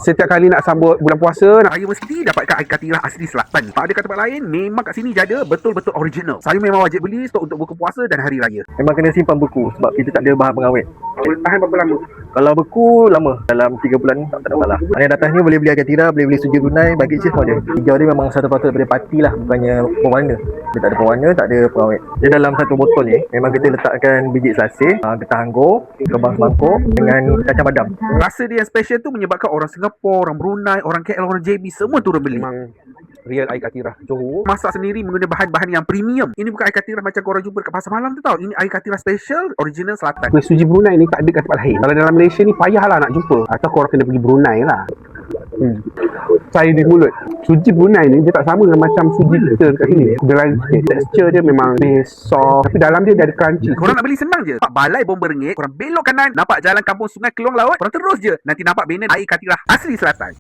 Setiap kali nak sambut bulan puasa, saya mesti dapatkan air katirah asli selatan. Tak ada kat tempat lain, memang kat sini jada betul-betul original. Saya memang wajib beli stok untuk buka puasa dan hari raya. Memang kena simpan beku sebab kita tak ada bahan pengawet. Tahan berapa lama? Kalau beku lama, dalam 3 bulan tak ada masalah. Mana yang datang ni boleh beli air katirah, boleh beli suji Brunei, bagi je semua ada. Hijau dia memang satu patut daripada pati lah, bukannya pewarna. Dia tak ada pewarna, tak ada pengawet. Dia dalam satu botol ni, memang kita letakkan biji selasih, getah anggur, kembang semangkuk dengan kacang badam. Rasa dia yang special tu menyebabkan orang Singapura, orang Brunei, orang KL, orang JB semua turun beli. Memang real air katirah Johor. Masak sendiri menggunakan bahan-bahan yang premium. Ini bukan air katirah macam korang jumpa dekat pasar malam tu tau. Ini air katirah special, original selatan. Kuih suji Brunei ni tak ada kat tempat lain. Kalau dalam Malaysia ni payahlah nak jumpa. Atau korang kena pergi Brunei lah. Saya di mulut. Suji Brunei ni dia tak sama dengan macam suji kita kat sini. Dia lain sikit. Tekstur dia memang lebih soft, tapi dalam dia ada crunchy. Korang nak beli senang je. Nampak balai bom berengit, korang belok kanan, nampak jalan kampung Sungai Keluang Laut, korang terus je. Nanti nampak banner air katirah asli selatan.